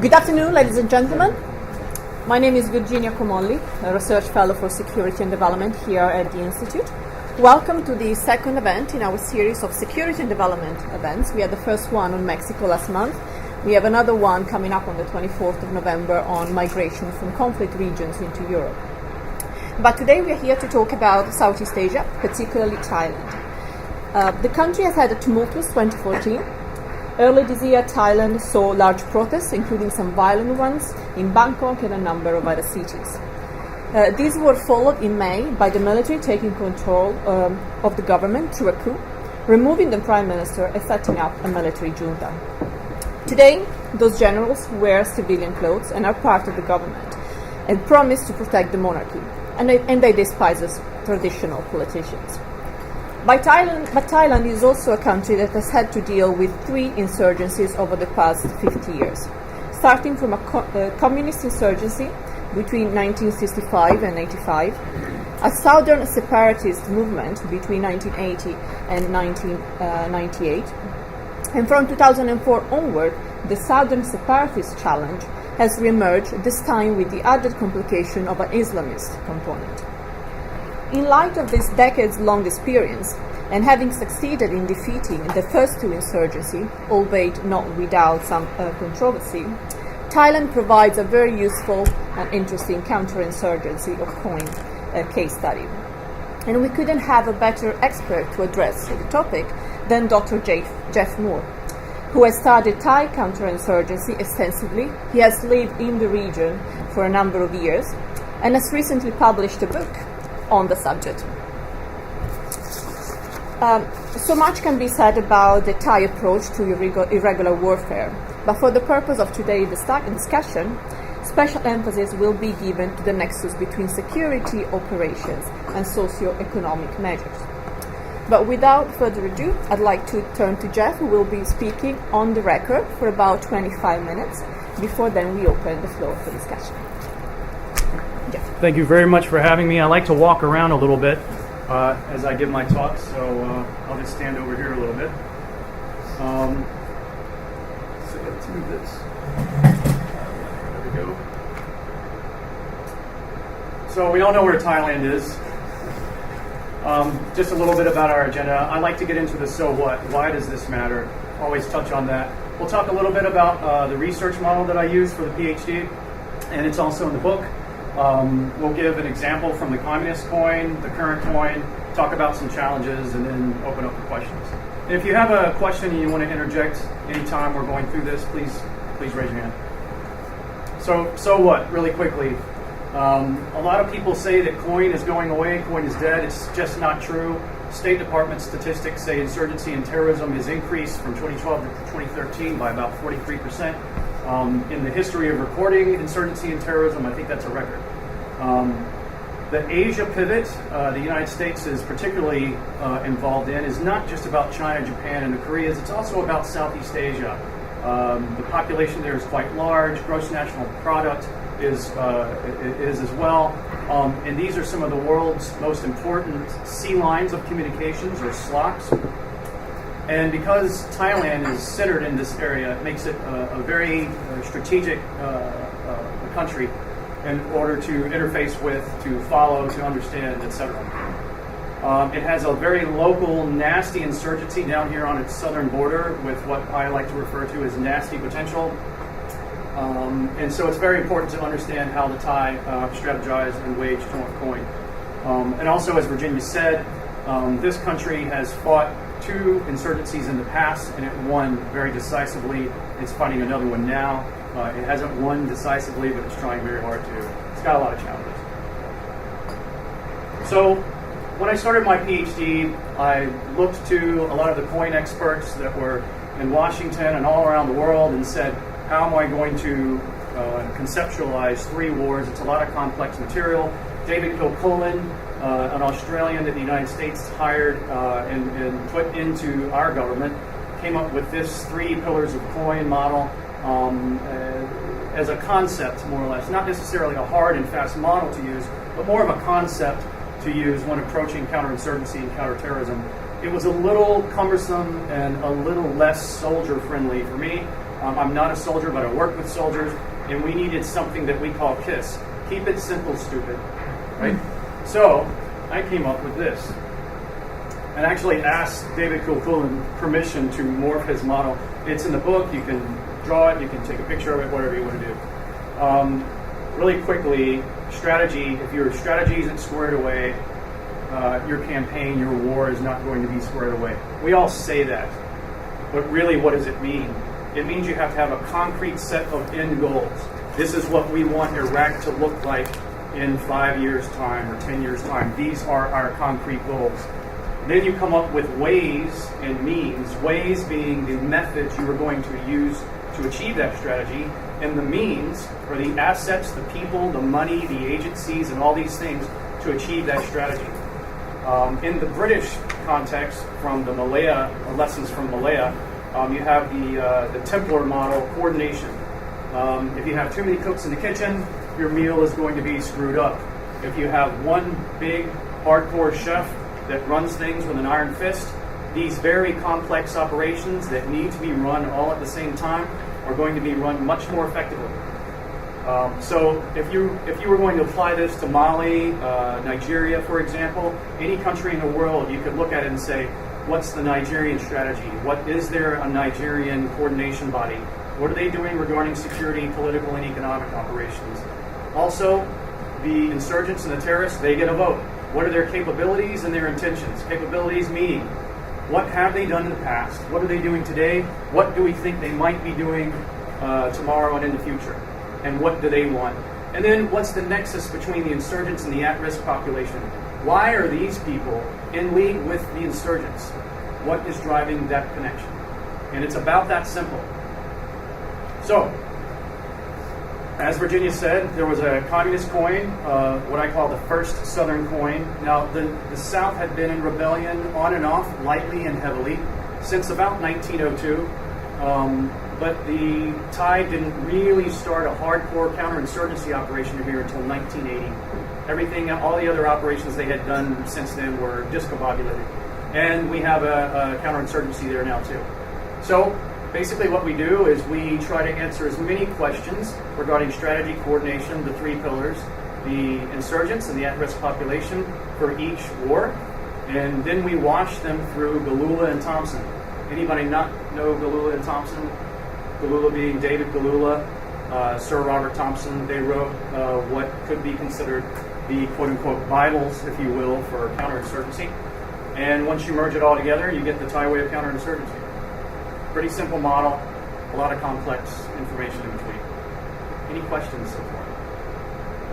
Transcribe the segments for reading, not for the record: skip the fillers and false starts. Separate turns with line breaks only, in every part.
Good afternoon, ladies and gentlemen. My name is Virginia Comolli, a research fellow for security and development here at the Institute. Welcome to the second event in our series of security and development events. We had the first one on Mexico last month. We have another one coming up on the 24th of November on migration from conflict regions into Europe. But today we are here to talk about Southeast Asia, particularly Thailand. The country has had a tumultuous 2014. Early this year, Thailand saw large protests, including some violent ones, in Bangkok and a number of other cities. These were followed in May by the military taking control of the government through a coup, removing the prime minister and setting up a military junta. Today, those generals wear civilian clothes and are part of the government and promise to protect the monarchy, and they despise traditional politicians. But Thailand is also a country that has had to deal with three insurgencies over the past 50 years, starting from a communist insurgency between 1965 and 85, a southern separatist movement between 1980 and 1998, and from 2004 onward, the southern separatist challenge has re-emerged, this time with the added complication of an Islamist component. In light of this decades-long experience, and having succeeded in defeating the first two insurgencies, albeit not without some controversy, Thailand provides a very useful and interesting counterinsurgency of coin case study. And we couldn't have a better expert to address the topic than Dr. Jeff Moore, who has studied Thai counterinsurgency extensively. He has lived in the region for a number of years and has recently published a book on the subject. So much can be said about the Thai approach to irregular warfare, but for the purpose of today's discussion, special emphasis will be given to the nexus between security operations and socio-economic measures. But without further ado, I'd like to turn to Jeff, who will be speaking on the record for about 25 minutes. Before then, we open the floor for discussion.
Thank you very much for having me. I like to walk around a little bit as I give my talk, so I'll just stand over here a little bit. So let's move this. There we go. So we all know where Thailand is. Just a little bit about our agenda. I like to get into the so what. Why does this matter? Always touch on that. We'll talk a little bit about the research model that I use for the PhD, and it's also in the book. We'll give an example from the communist coin, the current coin, talk about some challenges, and then open up for questions. And if you have a question and you want to interject anytime we're going through this, please raise your hand. So what? Really quickly. A lot of people say that coin is going away, coin is dead. It's just not true. State Department statistics say insurgency and terrorism has increased from 2012 to 2013 by about 43%. In the history of recording insurgency and terrorism, I think that's a record. The Asia pivot the United States is particularly involved in is not just about China, Japan, and the Koreas. It's also about Southeast Asia. The population there is quite large. Gross national product is as well. And these are some of the world's most important sea lines of communications, or SLOCs. And because Thailand is centered in this area, it makes it a very strategic country in order to interface with, to follow, to understand, etc. It has a very local, nasty insurgency down here on its southern border with what I like to refer to as nasty potential. And so it's very important to understand how the Thai strategize and wage coin. And also, as Virginia said, this country has fought two insurgencies in the past, and it won very decisively. It's fighting another one now. It hasn't won decisively, but it's trying very hard to. It's got a lot of challenges. So when I started my PhD, I looked to a lot of the coin experts that were in Washington and all around the world and said, how am I going to conceptualize three wars? It's a lot of complex material. David Kilcullen, an Australian that the United States hired and put into our government, came up with this three pillars of coin model as a concept, more or less. Not necessarily a hard and fast model to use, but more of a concept to use when approaching counterinsurgency and counterterrorism. It was a little cumbersome and a little less soldier-friendly for me, I'm not a soldier, but I work with soldiers, and we needed something that we call KISS. Keep it simple, stupid. Right? So I came up with this. And actually asked David Kulkulan permission to morph his model. It's in the book. You can draw it. You can take a picture of it, whatever you want to do. Really quickly, strategy. If your strategy isn't squared away, your campaign, your war is not going to be squared away. We all say that. But really, what does it mean? It means you have to have a concrete set of end goals. This is what we want Iraq to look like in 5 years' time or 10 years' time. These are our concrete goals. Then you come up with ways and means, ways being the methods you are going to use to achieve that strategy, and the means are the assets, the people, the money, the agencies, and all these things to achieve that strategy. In the British context, from the Malaya, lessons from Malaya, you have the Templar model, coordination. If you have too many cooks in the kitchen, your meal is going to be screwed up. If you have one big, hardcore chef that runs things with an iron fist, these very complex operations that need to be run all at the same time are going to be run much more effectively. So if you were going to apply this to Mali, Nigeria, for example, any country in the world, you could look at it and say, what's the Nigerian strategy? What is there a Nigerian coordination body? What are they doing regarding security, political, and economic operations? Also, the insurgents and the terrorists, they get a vote. What are their capabilities and their intentions? Capabilities meaning, what have they done in the past? What are they doing today? What do we think they might be doing tomorrow and in the future? And what do they want? And then what's the nexus between the insurgents and the at-risk population? Why are these people in league with the insurgents? What is driving that connection? And it's about that simple. So, as Virginia said, there was a communist coin, what I call the first Southern coin. Now, the South had been in rebellion on and off, lightly and heavily, since about 1902. But the Thai didn't really start a hardcore counterinsurgency operation here until 1980. All the other operations they had done since then were discombobulated. And we have a counterinsurgency there now, too. So, basically what we do is we try to answer as many questions regarding strategy, coordination, the three pillars, the insurgents and the at-risk population for each war, and then we wash them through Galula and Thompson. Anybody not know Galula and Thompson? Galula being David Galula, Sir Robert Thompson. They wrote what could be considered the quote-unquote Bibles, if you will, for counterinsurgency. And once you merge it all together, you get the Thai Way of Counterinsurgency. Pretty simple model, a lot of complex information in between. Any questions so far?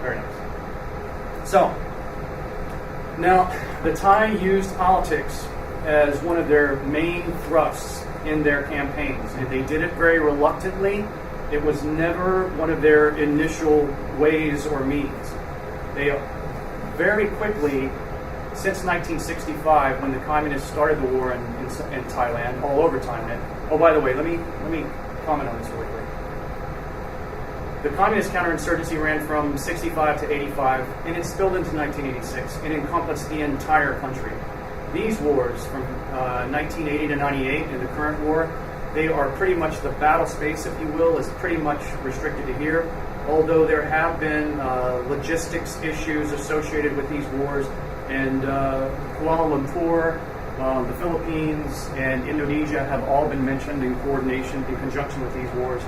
Very nice. So, now, the Thai used politics as one of their main thrusts in their campaigns. They did it very reluctantly. It was never one of their initial ways or means. They very quickly, since 1965, when the communists started the war in Thailand, all over Thailand. Oh, by the way, let me comment on this really quick. The communist counterinsurgency ran from 65 to 85, and it spilled into 1986 and encompassed the entire country. These wars from 1980 to 98 and the current war, they are pretty much the battle space, if you will, is pretty much restricted to here. Although there have been logistics issues associated with these wars, and Kuala Lumpur, the Philippines, and Indonesia have all been mentioned in coordination, in conjunction with these wars.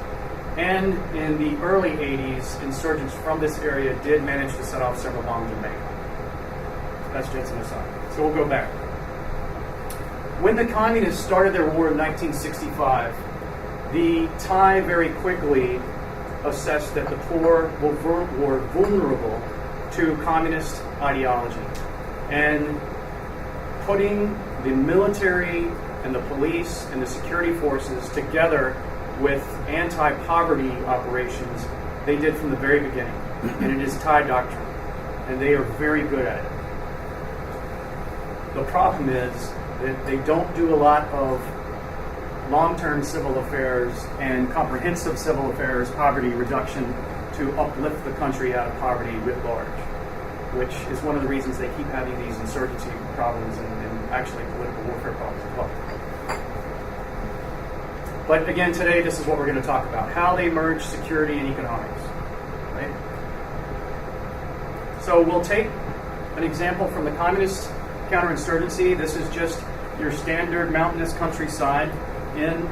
And in the early 80s, insurgents from this area did manage to set off several bombs in Bangkok. That's just an aside. So we'll go back. When the communists started their war in 1965, the Thai very quickly assessed that the poor were vulnerable to communist ideology. And putting the military and the police and the security forces together with anti-poverty operations, they did from the very beginning. And it is Thai doctrine. And they are very good at it. The problem is that they don't do a lot of long-term civil affairs and comprehensive civil affairs poverty reduction to uplift the country out of poverty writ large, which is one of the reasons they keep having these insurgency problems and actually political warfare problems as well. But again, today this is what we're going to talk about, how they merge security and economics. Right? So we'll take an example from the communist counterinsurgency. This is just your standard mountainous countryside in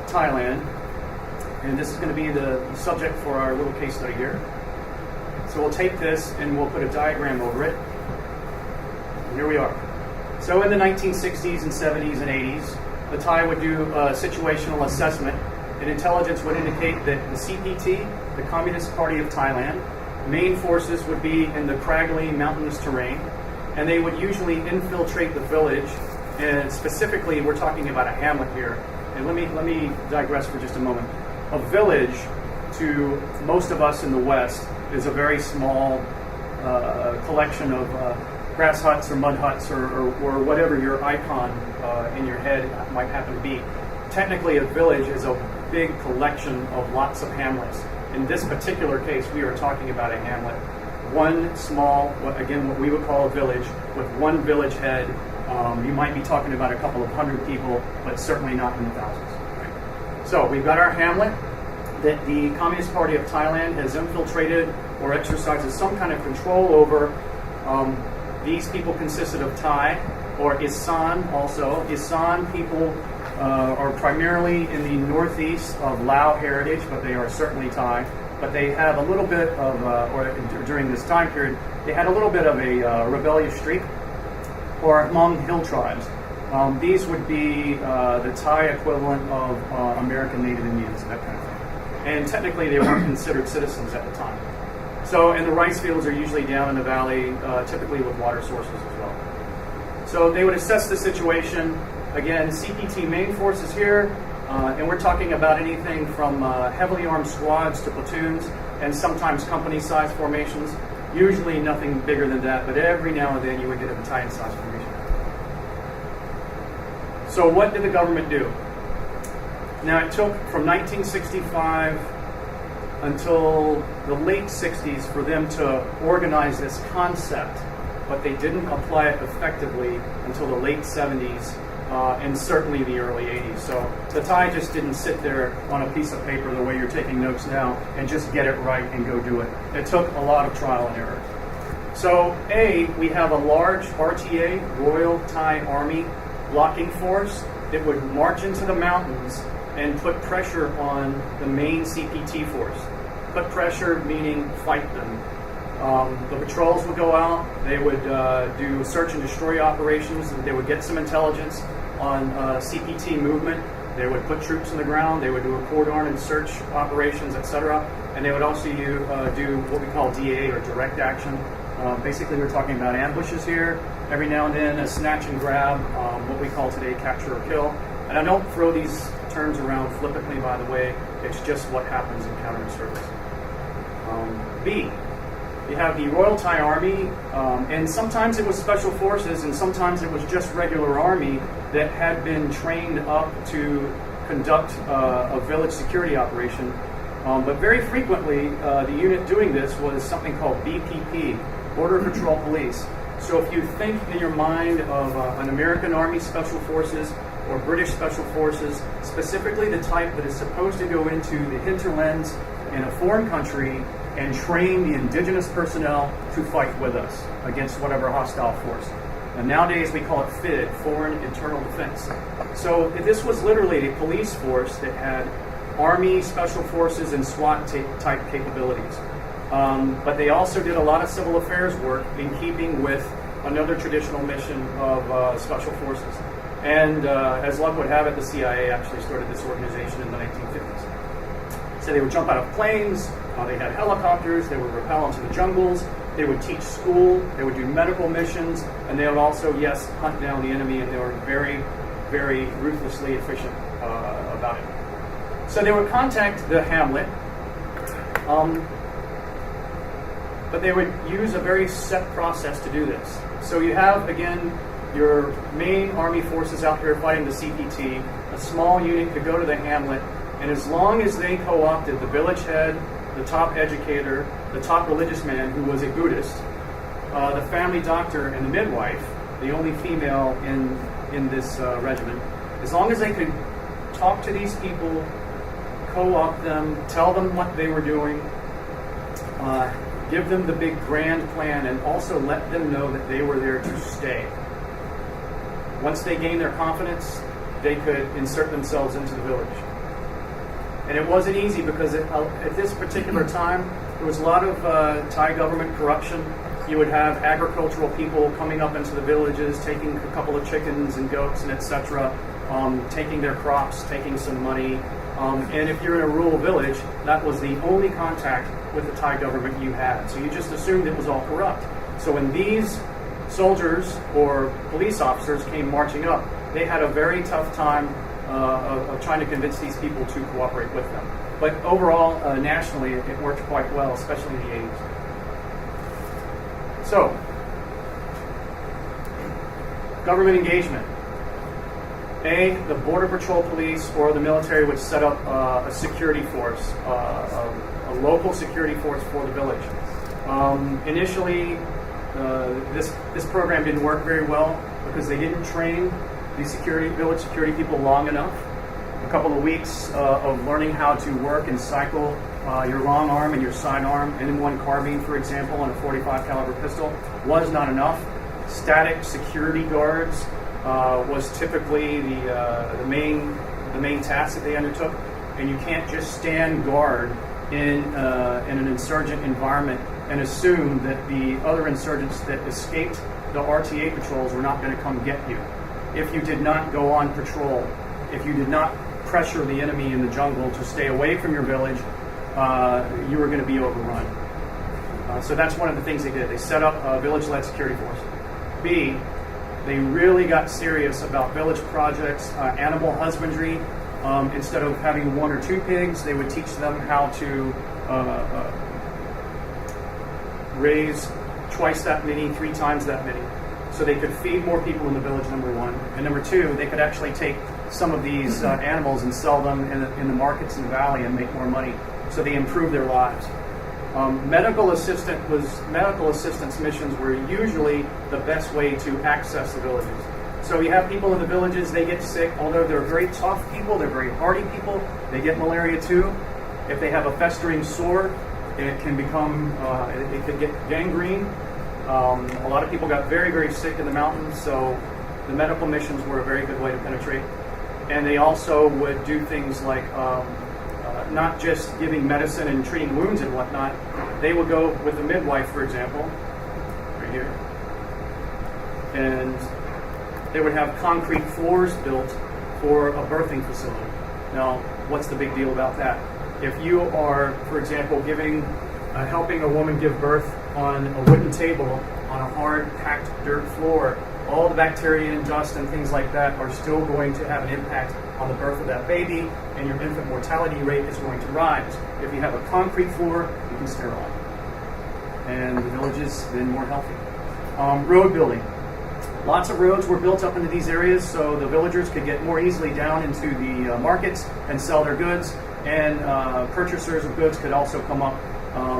Thailand. And this is going to be the subject for our little case study here. So we'll take this and we'll put a diagram over it. And here we are. So in the 1960s and 70s and 80s, the Thai would do a situational assessment, and intelligence would indicate that the CPT, the Communist Party of Thailand, main forces would be in the craggly mountainous terrain, and they would usually infiltrate the village. And specifically, we're talking about a hamlet here. And let me digress for just a moment. A village, to most of us in the West, is a very small collection of grass huts or mud huts or whatever your icon in your head might happen to be. Technically, a village is a big collection of lots of hamlets. In this particular case, we are talking about a hamlet. One small, what we would call a village, with one village head. You might be talking about a couple of hundred people, but certainly not in the thousands. Right? So we've got our hamlet that the Communist Party of Thailand has infiltrated or exercises some kind of control over. These people consisted of Thai or Isan also. Isan people are primarily in the northeast of Lao heritage, but they are certainly Thai. But they have a little bit of, during this time period, they had a little bit of a rebellious streak, or among hill tribes. These would be the Thai equivalent of American Native Indians, that kind of thing. And technically they weren't considered citizens at the time. So, and the rice fields are usually down in the valley, typically with water sources as well. So they would assess the situation. Again, CPT main forces here, and we're talking about anything from heavily armed squads to platoons, and sometimes company-sized formations. Usually nothing bigger than that, but every now and then you would get a battalion-sized formation. So what did the government do? Now, it took from 1965 until the late 60s for them to organize this concept, but they didn't apply it effectively until the late 70s and certainly the early 80s. So the Thai just didn't sit there on a piece of paper the way you're taking notes now and just get it right and go do it. It took a lot of trial and error. So we have a large RTA, Royal Thai Army, blocking force that would march into the mountains and put pressure on the main CPT force. Put pressure meaning fight them. The patrols would go out, they would do search and destroy operations, and they would get some intelligence on CPT movement. They would put troops on the ground, they would do a cordon and search operations, etc. And they would also do what we call DA, or direct action. Basically, we're talking about ambushes here. Every now and then, a snatch and grab, what we call today capture or kill. And I don't throw these terms around flippantly, by the way. It's just what happens in counterinsurgency. B, you have the Royal Thai Army, and sometimes it was special forces, and sometimes it was just regular army that had been trained up to conduct a village security operation. But very frequently, the unit doing this was something called BPP, Border Patrol Police. So if you think in your mind of an American Army Special Forces or British Special Forces, specifically the type that is supposed to go into the hinterlands in a foreign country and train the indigenous personnel to fight with us against whatever hostile force. And nowadays we call it FID, Foreign Internal Defense. So this was literally a police force that had Army, Special Forces, and SWAT type capabilities. But they also did a lot of civil affairs work in keeping with another traditional mission of Special Forces. And as luck would have it, the CIA actually started this organization in the 1950s. So they would jump out of planes, they had helicopters, they would rappel into the jungles, they would teach school, they would do medical missions, and they would also, yes, hunt down the enemy, and they were very, very ruthlessly efficient about it. So they would contact the hamlet, but they would use a very set process to do this. So you have, again, your main army forces out here fighting the CPT. A small unit could go to the hamlet, and as long as they co-opted the village head, the top educator, the top religious man who was a Buddhist, the family doctor, and the midwife, the only female in this regiment, as long as they could talk to these people, co-opt them, tell them what they were doing, give them the big grand plan, and also let them know that they were there to stay. Once they gained their confidence, they could insert themselves into the village. And it wasn't easy because at this particular time, there was a lot of Thai government corruption. You would have agricultural people coming up into the villages, taking a couple of chickens and goats and etc., taking their crops, taking some money. And if you're in a rural village, that was the only contact with the Thai government you had. So you just assumed it was all corrupt. So when these soldiers or police officers came marching up, they had a very tough time of trying to convince these people to cooperate with them. But overall, nationally, it worked quite well, especially in the 80s. So, government engagement. The Border Patrol Police or the military would set up a security force, a local security force for the village. Initially, this program didn't work very well because they didn't train the village security people long enough. A couple of weeks of learning how to work and cycle your long arm and your sidearm in one carbine, for example, on a .45 caliber pistol was not enough. Static security guards was typically the main task that they undertook, and you can't just stand guard in an insurgent environment and assume that the other insurgents that escaped the RTA patrols were not going to come get you. If you did not go on patrol, if you did not pressure the enemy in the jungle to stay away from your village, you were going to be overrun. So that's one of the things they did. They set up a village-led security force. B, they really got serious about village projects, animal husbandry. Instead of having 1 or 2 pigs, they would teach them how to raise twice that many, 3 times that many. So they could feed more people in the village, number one. And number two, they could actually take some of these animals and sell them in the markets in the valley and make more money. So they improved their lives. Medical assistance missions were usually the best way to access the villages. So you have people in the villages, they get sick, although they're very tough people, they're very hardy people, they get malaria too. If they have a festering sore, it can become, it could get gangrene. A lot of people got very, very sick in the mountains, so the medical missions were a very good way to penetrate. And they also would do things like not just giving medicine and treating wounds and whatnot. They would go with a midwife, for example, right here, and they would have concrete floors built for a birthing facility. Now, what's the big deal about that? If you are, for example, helping a woman give birth on a wooden table on a hard, packed dirt floor, all the bacteria and dust and things like that are still going to have an impact on the birth of that baby, and your infant mortality rate is going to rise. If you have a concrete floor, you can sterilize. And the village is then more healthy. Road building. Lots of roads were built up into these areas so the villagers could get more easily down into the markets and sell their goods, and purchasers of goods could also come up,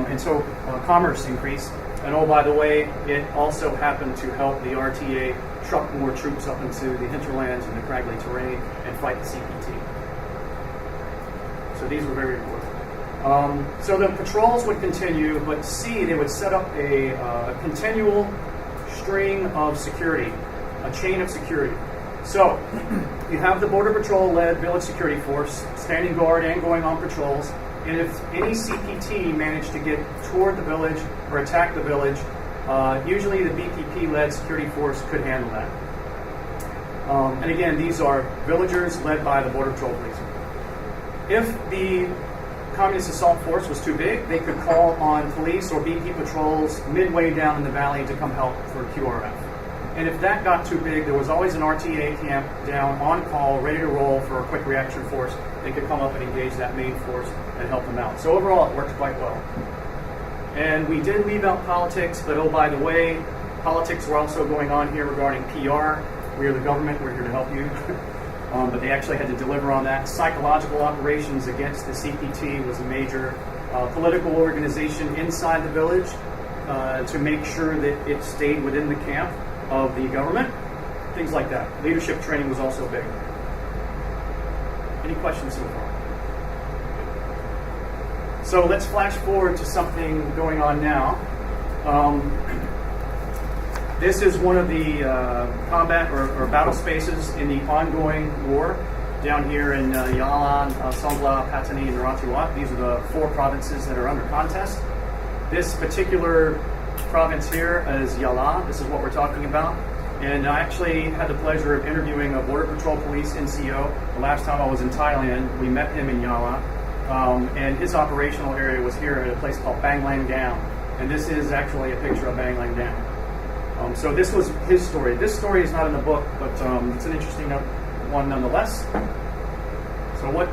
and so commerce increased. And oh, by the way, it also happened to help the RTA truck more troops up into the hinterlands and the craggy terrain and fight the CPT. So these were very important. So the patrols would continue, but C, they would set up a continual string of security, a chain of security. So you have the Border Patrol-led village security force standing guard and going on patrols. And if any CPT managed to get toward the village or attack the village, usually the BPP-led security force could handle that. And again, these are villagers led by the Border Patrol Police. If the Communist Assault Force was too big, they could call on police or BP patrols midway down in the valley to come help for QRF. And if that got too big, there was always an RTA camp down on call, ready to roll for a quick reaction force. They could come up and engage that main force and help them out. So overall, it worked quite well. And we did leave out politics, but oh, by the way, politics were also going on here regarding PR. We are the government, we're here to help you. But they actually had to deliver on that. Psychological operations against the CPT was a major political organization inside the village to make sure that it stayed within the camp of the government, things like that. Leadership training was also big. Any questions so far? So let's flash forward to something going on now. This is one of the combat or battle spaces in the ongoing war down here in Yalan, Songla, Patani, and Narathiwat. These are the 4 provinces that are under contest. This particular province here is Yala. This is what we're talking about. And I actually had the pleasure of interviewing a Border Patrol Police NCO. The last time I was in Thailand, we met him in Yala. And his operational area was here at a place called Banglang Dam. And this is actually a picture of Banglang Dam. So this was his story. This story is not in the book, but it's an interesting one nonetheless. So what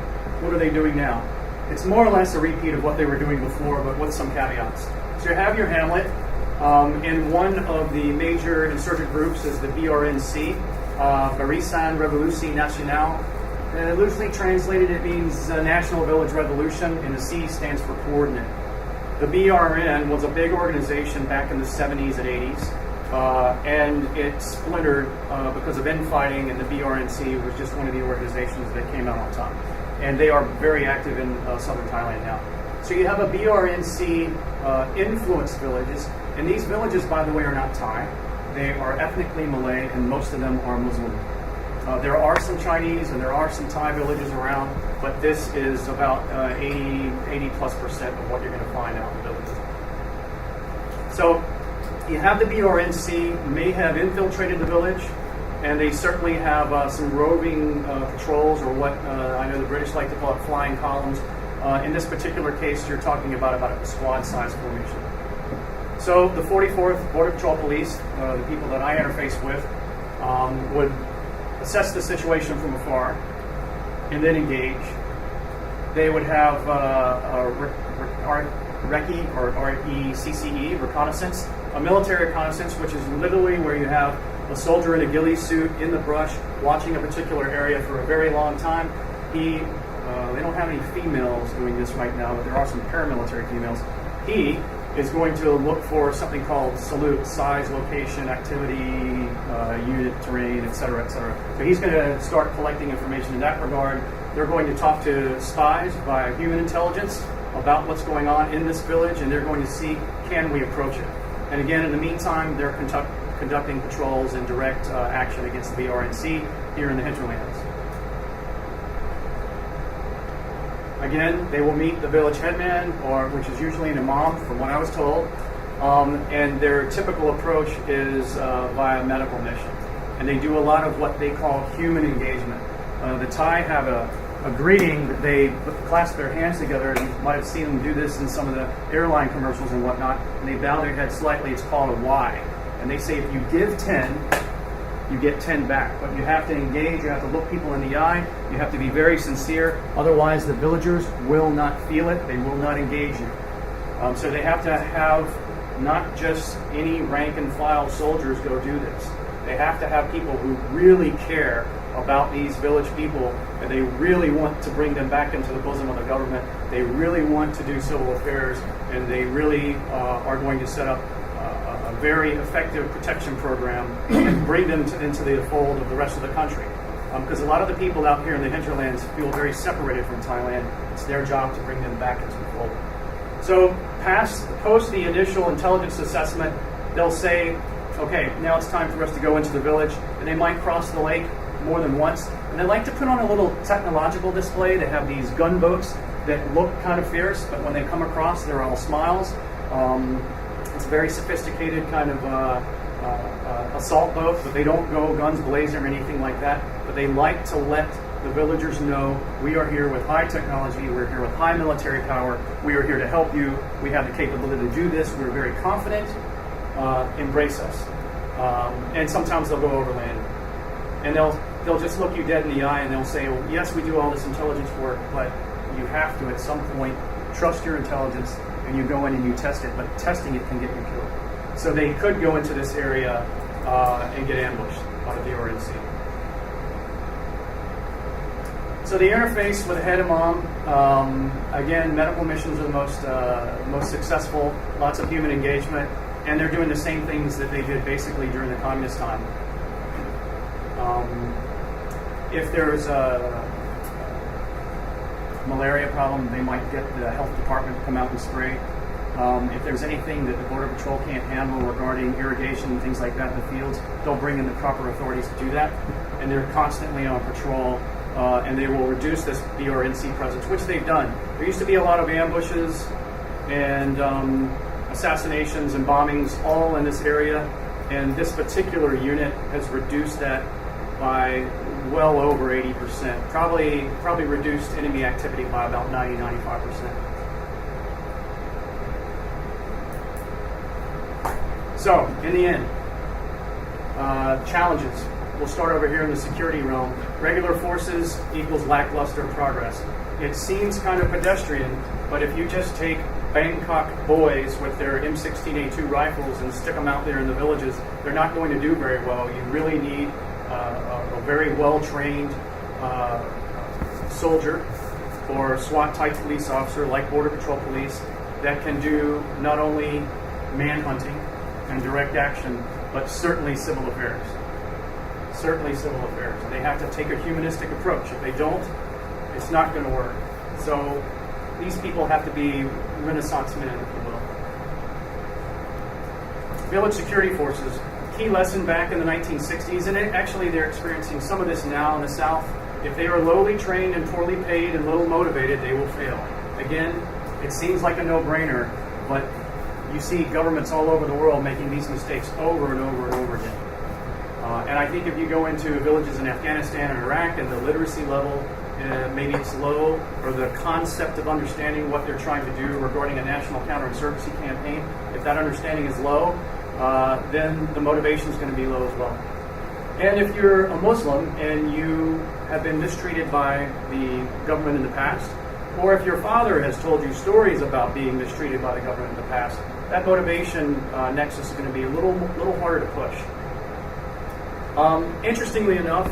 are they doing now? It's more or less a repeat of what they were doing before, but with some caveats. So you have your hamlet. And one of the major insurgent groups is the BRNC, Barisan Revolusi Nasional. Loosely translated, it means National Village Revolution, and the C stands for coordinate. The BRN was a big organization back in the 70s and 80s, and it splintered because of infighting, and the BRNC was just one of the organizations that came out on top. And they are very active in southern Thailand now. So you have a BRNC influenced villages, and these villages, by the way, are not Thai. They are ethnically Malay, and most of them are Muslim. There are some Chinese and there are some Thai villages around, but this is about 80+% of what you're going to find out in the villages. So you have the BRNC may have infiltrated the village, and they certainly have some roving patrols, or what I know the British like to call it flying columns. In this particular case, you're talking about a squad-sized formation. So the 44th Border Patrol Police, the people that I interface with, would assess the situation from afar and then engage. They would have recce or RECCE, reconnaissance, a military reconnaissance, which is literally where you have a soldier in a ghillie suit in the brush watching a particular area for a very long time. They don't have any females doing this right now, but there are some paramilitary females. He is going to look for something called salute, size, location, activity, unit, terrain, etc., etc. So he's going to start collecting information in that regard. They're going to talk to spies by human intelligence about what's going on in this village, and they're going to see, can we approach it? And again, in the meantime, they're conducting patrols and direct action against the BRNC here in the hinterlands. Again, they will meet the village headman, which is usually an imam, from what I was told, and their typical approach is via medical mission. And they do a lot of what they call human engagement. The Thai have a greeting that they clasp their hands together, and you might have seen them do this in some of the airline commercials and whatnot, and they bow their head slightly. It's called a Y. And they say if you give 10, you get 10 back. But you have to engage, you have to look people in the eye, you have to be very sincere, otherwise the villagers will not feel it, they will not engage you. So they have to have not just any rank and file soldiers go do this. They have to have people who really care about these village people, and they really want to bring them back into the bosom of the government. They really want to do civil affairs, and they really are going to set up a very effective protection program and bring them into the fold of the rest of the country. Because a lot of the people out here in the hinterlands feel very separated from Thailand. It's their job to bring them back into the fold. So post the initial intelligence assessment, they'll say, okay, now it's time for us to go into the village, and they might cross the lake more than once. And they like to put on a little technological display. They have these gunboats that look kind of fierce, but when they come across, they're all smiles. It's a very sophisticated kind of assault boat, but they don't go guns blazing or anything like that. But they like to let the villagers know, we are here with high technology, we're here with high military power, we are here to help you, we have the capability to do this, we're very confident, embrace us. And sometimes they'll go overland. And they'll just look you dead in the eye and they'll say, well, yes, we do all this intelligence work, but you have to at some point trust your intelligence, and you go in and you test it, but testing it can get you killed. So they could go into this area and get ambushed by the BRNC. So the interface with the head imam, again, medical missions are the most successful, lots of human engagement, and they're doing the same things that they did basically during the communist time. malaria problem, they might get the health department to come out and spray. If there's anything that the Border Patrol can't handle regarding irrigation and things like that in the fields, they'll bring in the proper authorities to do that. And they're constantly on patrol, and they will reduce this BRNC presence, which they've done. There used to be a lot of ambushes and assassinations and bombings all in this area, and this particular unit has reduced that by well over 80%. Probably reduced enemy activity by about 95%. So, in the end, challenges. We'll start over here in the security realm. Regular forces equals lackluster progress. It seems kind of pedestrian, but if you just take Bangkok boys with their M16A2 rifles and stick them out there in the villages, they're not going to do very well. You really need a very well-trained soldier or SWAT-type police officer like Border Patrol Police that can do not only manhunting and direct action, but certainly civil affairs. Certainly civil affairs. They have to take a humanistic approach. If they don't, it's not going to work. So these people have to be Renaissance men, if you will. Village security forces. Key lesson back in the 1960s, and actually they're experiencing some of this now in the South. If they are lowly trained and poorly paid and little motivated, they will fail. Again, it seems like a no-brainer, but you see governments all over the world making these mistakes over and over and over again. And I think if you go into villages in Afghanistan and Iraq and the literacy level, maybe it's low, or the concept of understanding what they're trying to do regarding a national counterinsurgency campaign, if that understanding is low, then the motivation is going to be low as well. And if you're a Muslim and you have been mistreated by the government in the past, or if your father has told you stories about being mistreated by the government in the past, that motivation nexus is going to be a little harder to push. Interestingly enough,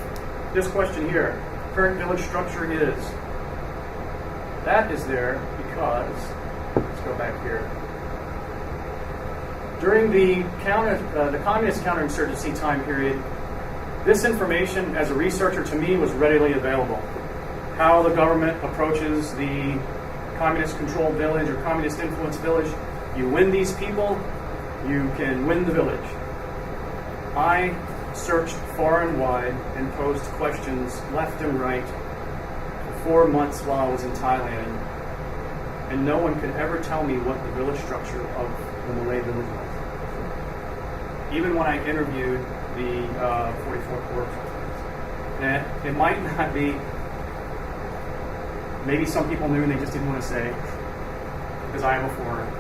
this question here, current village structure is. That is there because, let's go back here. During the communist counterinsurgency time period, this information, as a researcher to me, was readily available. How the government approaches the communist-controlled village or communist-influenced village. You win these people, you can win the village. I searched far and wide and posed questions left and right for 4 months while I was in Thailand, and no one could ever tell me what the village structure of the Malay village was. Even when I interviewed the 44th Corps. And it might not be, maybe some people knew and they just didn't want to say, because I am a foreigner.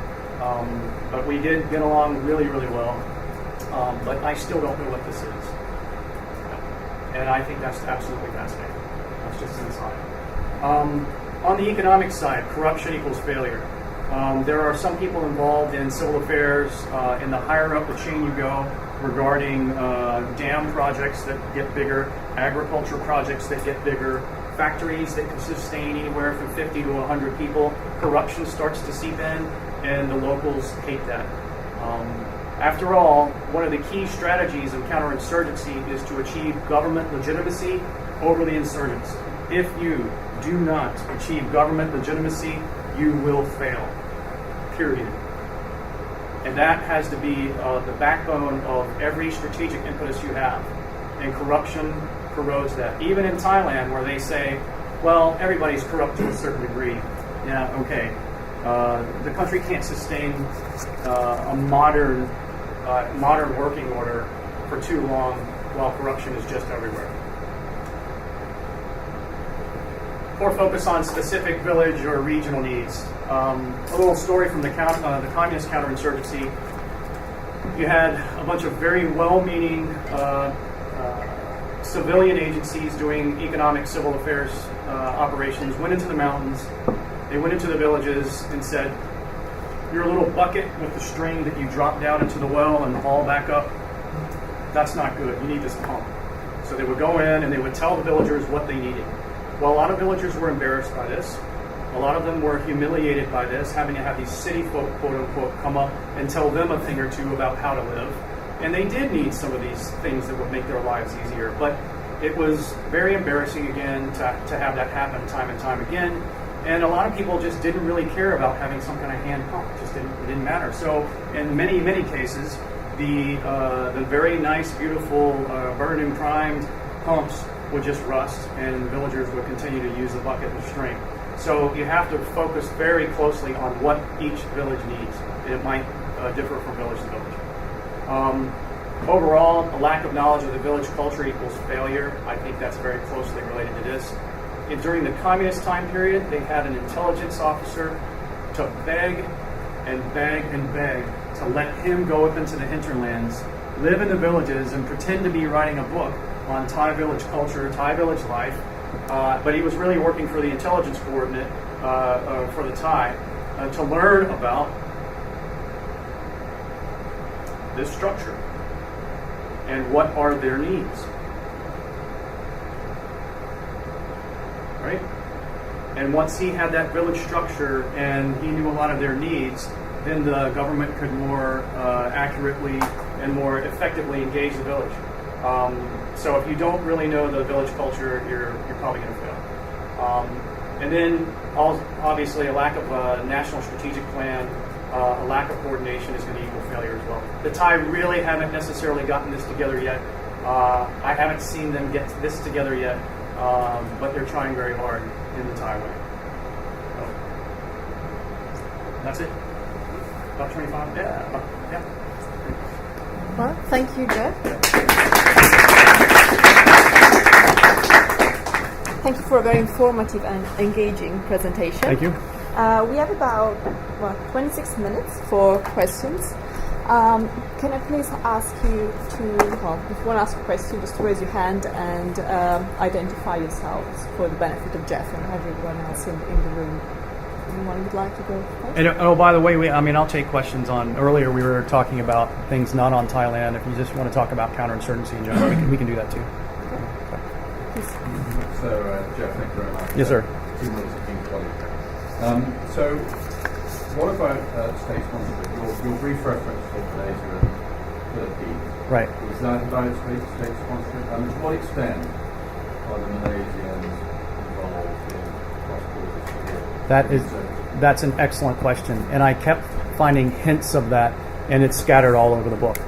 But we did get along really, really well. But I still don't know what this is. And I think that's absolutely fascinating. That's just inside. On the economic side, corruption equals failure. There are some people involved in civil affairs, and the higher up the chain you go, regarding dam projects that get bigger, agriculture projects that get bigger, factories that can sustain anywhere from 50 to 100 people. Corruption starts to seep in, and the locals hate that. After all, one of the key strategies of counterinsurgency is to achieve government legitimacy over the insurgents. If you do not achieve government legitimacy, you will fail. Period. And that has to be the backbone of every strategic impetus you have. And corruption corrodes that. Even in Thailand, where they say, well, everybody's corrupt to a certain degree. Yeah, okay. The country can't sustain a modern working order for too long while corruption is just everywhere. More focus on specific village or regional needs. A little story from the communist counterinsurgency. You had a bunch of very well-meaning civilian agencies doing economic civil affairs operations, went into the mountains, they went into the villages and said, your little bucket with the string that you drop down into the well and haul back up, that's not good. You need this pump. So they would go in and they would tell the villagers what they needed. Well, a lot of villagers were embarrassed by this. A lot of them were humiliated by this, having to have these city folk, quote unquote, come up and tell them a thing or two about how to live. And they did need some of these things that would make their lives easier. But it was very embarrassing, again, to have that happen time and time again. And a lot of people just didn't really care about having some kind of hand pump. It didn't matter. So in many cases, the very nice, beautiful, burned and primed pumps would just rust, and villagers would continue to use the bucket and string. So you have to focus very closely on what each village needs. It might differ from village to village. Overall, a lack of knowledge of the village culture equals failure. I think that's very closely related to this. During the communist time period, they had an intelligence officer to beg and beg and beg to let him go up into the hinterlands, live in the villages, and pretend to be writing a book on Thai village culture, Thai village life. But he was really working for the intelligence coordinate for the Thai to learn about this structure and what are their needs. Right? And once he had that village structure and he knew a lot of their needs, then the government could more accurately and more effectively engage the village. So if you don't really know the village culture, you're probably going to fail. And then obviously a lack of a national strategic plan, a lack of coordination is going to equal failure as well. The Thai really haven't necessarily gotten this together yet. I haven't seen them get this together yet, but they're trying very hard in the Thai way. So, that's it. About 25? Yeah.
Well, thank you, Jeff. Thank you for a very informative and engaging presentation.
Thank you.
We have about 26 minutes for questions. Can I please ask you to, if you want to ask a question, just raise your hand and identify yourselves for the benefit of Jeff and everyone else in the room. Anyone would like to go first?
And, by the way, I'll take questions on, earlier we were talking about things not on Thailand. If you just want to talk about counterinsurgency in general, we can do that too.
Okay.
So, Jeff, thank you very much.
Yes, sir.
2 minutes of being qualified. So, what about state sponsorship? Your brief reference to Malaysia and Philippines.
Right.
Was that about state sponsorship? And to what extent are the Malaysians involved in cross-border security?
That's an excellent question, and I kept finding hints of that, and it's scattered all over the book.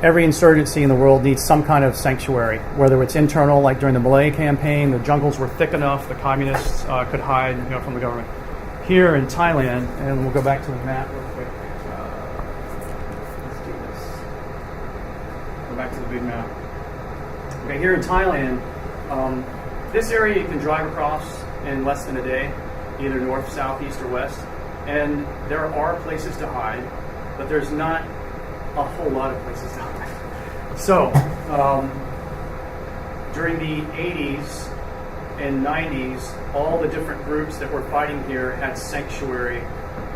Every insurgency in the world needs some kind of sanctuary, whether it's internal, like during the Malay campaign, the jungles were thick enough the communists could hide, from the government. Here in Thailand, and we'll go back to the map real quick. Let's do this. Go back to the big map. Okay, here in Thailand, this area you can drive across in less than a day, either north, south, east, or west. And there are places to hide, but there's not a whole lot of places to hide. So, during the 80s and 90s, all the different groups that were fighting here had sanctuary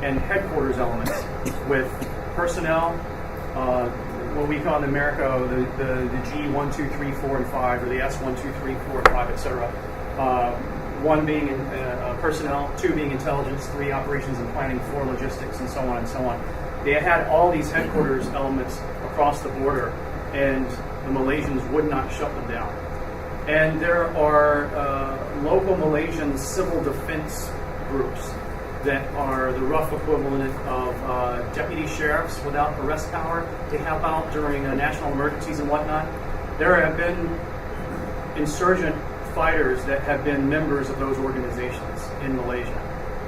and headquarters elements with personnel, what we call in America the G1, 2, 3, 4, and 5, or the S1, 2, 3, 4, 5, etc. 1 being personnel, 2 being intelligence, 3 operations and planning, 4 logistics, and so on and so on. They had all these headquarters elements across the border, and the Malaysians would not shut them down. And there are local Malaysian civil defense groups that are the rough equivalent of deputy sheriffs without arrest power to help out during national emergencies and whatnot. There have been insurgent fighters that have been members of those organizations in Malaysia.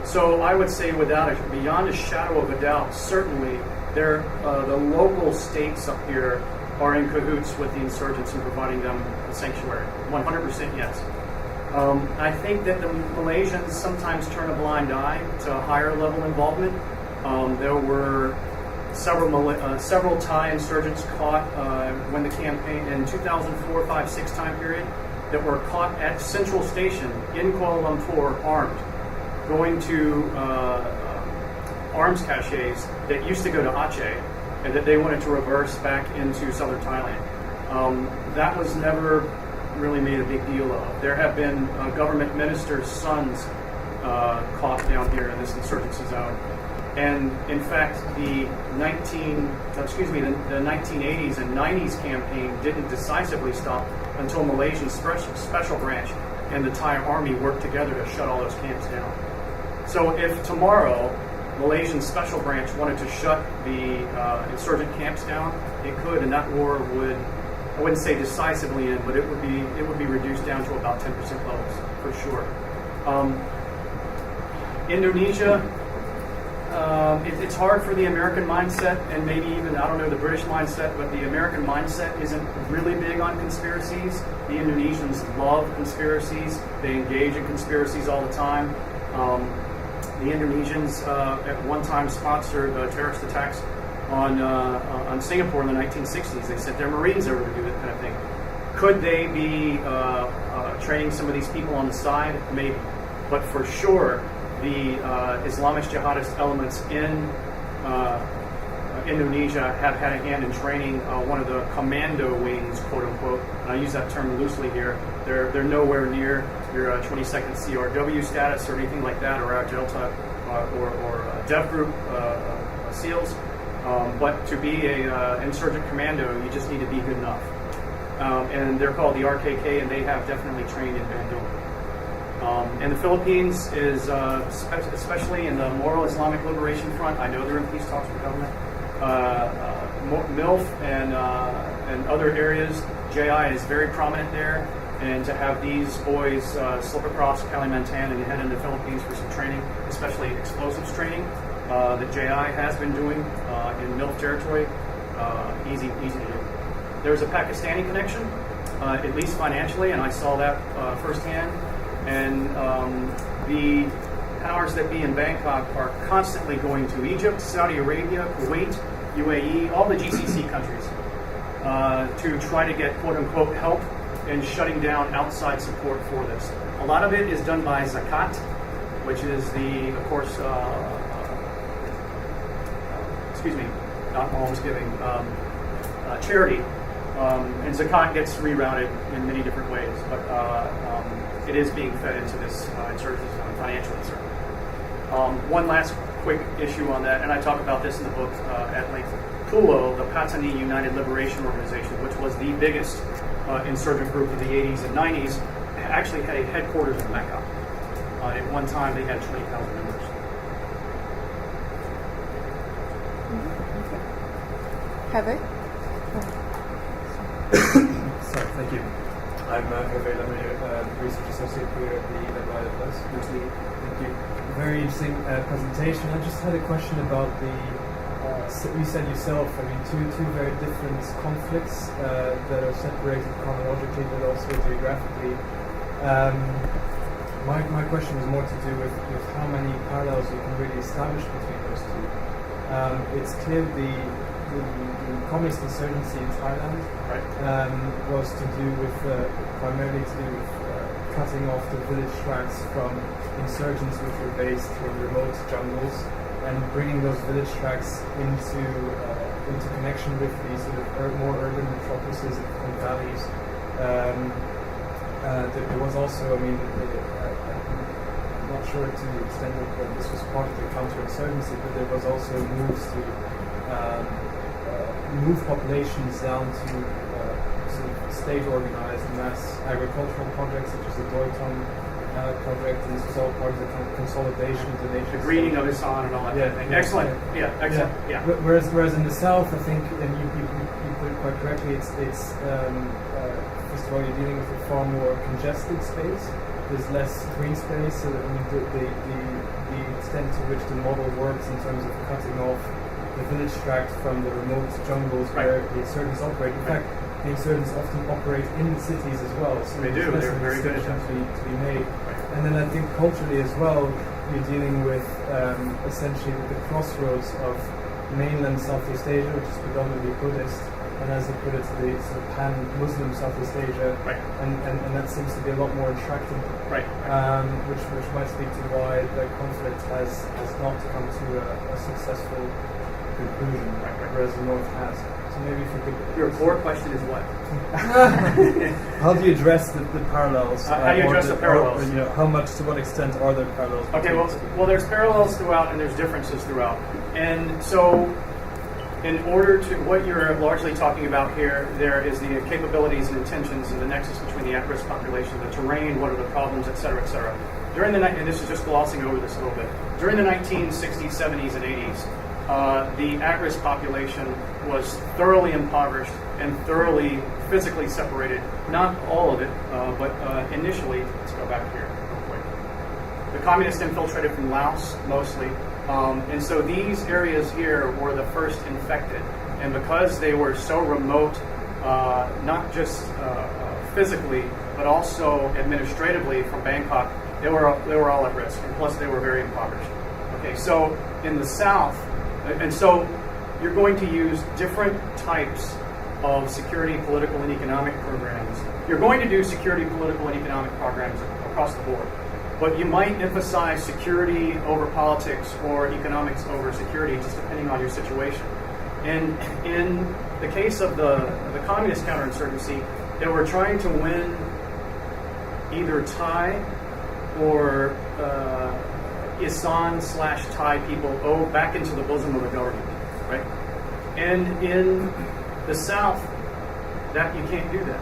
So I would say beyond a shadow of a doubt, certainly the local states up here are in cahoots with the insurgents in providing them a sanctuary. 100% yes. I think that the Malaysians sometimes turn a blind eye to higher level involvement. There were several Thai insurgents caught when the campaign in 2004, 5, 6 time period that were caught at Central Station in Kuala Lumpur armed, going to arms caches that used to go to Aceh and that they wanted to reverse back into southern Thailand. That was never really made a big deal of. There have been government ministers' sons caught down here in this insurgency zone. And in fact, the 1980s and 90s campaign didn't decisively stop until Malaysia's special branch and the Thai army work together to shut all those camps down. So if tomorrow Malaysian special branch wanted to shut the insurgent camps down, it could, and that war would, I wouldn't say decisively end, but it would be reduced down to about 10% levels for sure. Indonesia, it's hard for the American mindset, and maybe even, I don't know, the British mindset, but the American mindset isn't really big on conspiracies. The Indonesians love conspiracies. They engage in conspiracies all the time. The Indonesians at one time sponsored terrorist attacks on Singapore in the 1960s. They sent their Marines over to do that kind of thing. Could they be training some of these people on the side? Maybe. But for sure, the Islamist jihadist elements in Indonesia have had a hand in training one of the commando wings, quote unquote. And I use that term loosely here. They're nowhere near your 22nd CRW status or anything like that, or our Delta or Dev Group SEALs. But to be a insurgent commando, you just need to be good enough. And they're called the RKK, and they have definitely trained in Bandung. And the Philippines is, especially in the Moral Islamic Liberation Front, I know they're in peace talks with government, MILF and other areas, JI is very prominent there. And to have these boys slip across Kalimantan and head into the Philippines for some training, especially explosives training, that JI has been doing in MILF territory, easy to do. There's a Pakistani connection, at least financially, and I saw that firsthand. And the powers that be in Bangkok are constantly going to Egypt, Saudi Arabia, Kuwait, UAE, all the GCC countries to try to get quote-unquote help in shutting down outside support for this. A lot of it is done by zakat, which is of course, not almsgiving, charity. And zakat gets rerouted in many different ways, but it is being fed into this insurgency financially, certainly. One last quick issue on that, and I talk about this in the book at length. PULO, the Patani United Liberation Organization, which was the biggest insurgent group of the 80s and 90s, actually had a headquarters in Mecca. At one time, they had 20,000 members.
Have
Sorry, thank you. I'm Hervé Lamé, Research Associate here at the NYS. Thank you. Very interesting presentation. I just had a question about you said yourself, I mean, two very different conflicts that are separated chronologically but also geographically. My question was more to do with how many parallels you can really establish between those two. It's clear the communist insurgency in Thailand was primarily to do with cutting off the village tracts from insurgents which were based in remote jungles and bringing those village tracts into connection with these sort of more urban metropolises and valleys. There was also, I mean, I'm not sure to the extent that this was part of the counterinsurgency, but there was also moves to move populations down to sort of state-organized mass agricultural projects such as the Doiton project, and this was all part of the kind of consolidation of the nature.
The greening of Isan and all that. Yeah, excellent. Excellent. Yeah.
Whereas in the south, I think, and you put it quite correctly, it's first of all you're dealing with a far more congested space. There's less green space, so that, I mean, the extent to which the model works in terms of cutting off the village tract from the remote jungles where the insurgents operate. In fact, the insurgents often operate in the cities as well. So
they do. They're very good at that.
To be made. And then I think culturally as well, you're dealing with essentially the crossroads of mainland Southeast Asia, which is predominantly Buddhist, and as you put it, the sort of pan-Muslim Southeast Asia, and that seems to be a lot more attractive, which might speak to why the conflict has not come to a successful conclusion, whereas the North has. So maybe if you could...
Your core question is what?
How do you address the parallels?
How do you address the parallels?
Or, how much, to what extent are there parallels?
Okay, well, there's parallels throughout and there's differences throughout. And so in order to, what you're largely talking about here, there is the capabilities and intentions and the nexus between the at-risk population, the terrain, what are the problems, et cetera, et cetera. During the night, and this is just glossing over this a little bit, during the 1960s, 70s, and 80s, the at-risk population was thoroughly impoverished and thoroughly physically separated. Not all of it, but initially, let's go back here real quick. The communists infiltrated from Laos, mostly. And so these areas here were the first infected. And because they were so remote, not just physically, but also administratively from Bangkok, they were all at risk. And plus they were very impoverished. Okay, so in the south, and so you're going to use different types of security, political, and economic programs. You're going to do security, political, and economic programs across the board. But you might emphasize security over politics or economics over security, just depending on your situation. And in the case of the communist counterinsurgency, they were trying to win either Thai or Isan/Thai people back into the bosom of the government, right? And in the South, that you can't do that.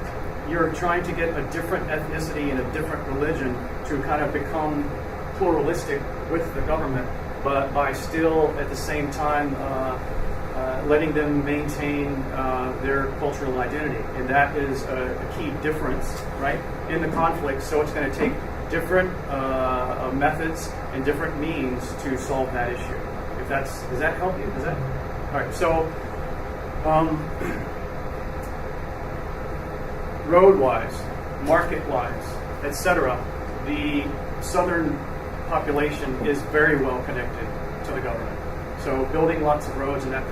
You're trying to get a different ethnicity and a different religion to kind of become pluralistic with the government, but by still at the same time letting them maintain their cultural identity. And that is a key difference, right, in the conflict. So it's going to take different methods and different means to solve that issue. If does that help you? Does that? All right. So. Road-wise, market-wise, etc., the southern population is very well connected to the government. So building lots of roads and that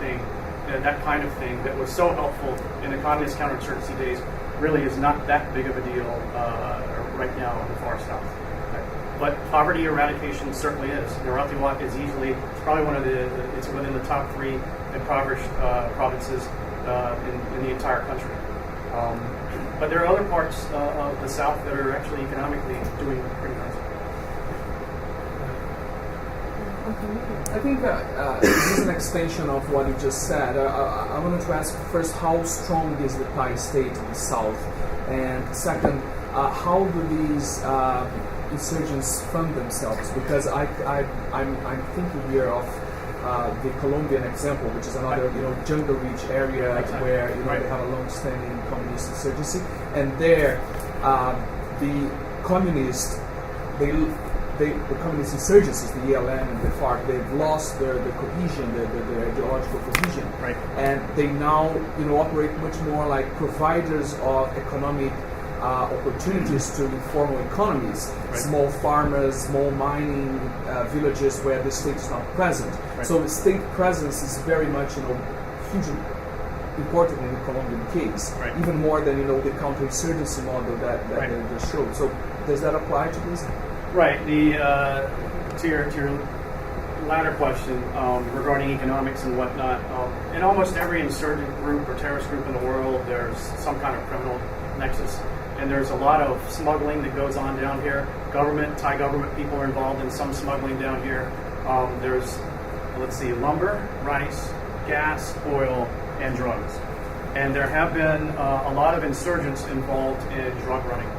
kind of thing that was so helpful in the communist counterinsurgency days really is not that big of a deal right now in the far south. But poverty eradication certainly is. Narathiwat is it's probably it's within the top 3 impoverished provinces in the entire country. But there are other parts of the South that are actually economically doing pretty nice.
I think this is an extension of what you just said. I wanted to ask first, how strong is the Thai state in the South? And second, how do these insurgents fund themselves? Because I'm thinking here of the Colombian example, which is another jungle-rich area where they have a long-standing communist insurgency, and there the communist insurgencies, the ELN and the FARC, they've lost their cohesion, their ideological cohesion,
right. And
they now operate much more like providers of economic opportunities to informal economies, right. Small farmers, small mining villages where the state is not present. Right. So the state presence is very much hugely important in the Colombian case, right. Even more than the counterinsurgency model that right. they showed. So does that apply to this?
Right. To your latter question regarding economics and whatnot, in almost every insurgent group or terrorist group in the world, there's some kind of criminal nexus. And there's a lot of smuggling that goes on down here. Thai government people are involved in some smuggling down here. There's, lumber, rice, gas, oil, and drugs. And there have been a lot of insurgents involved in drug running.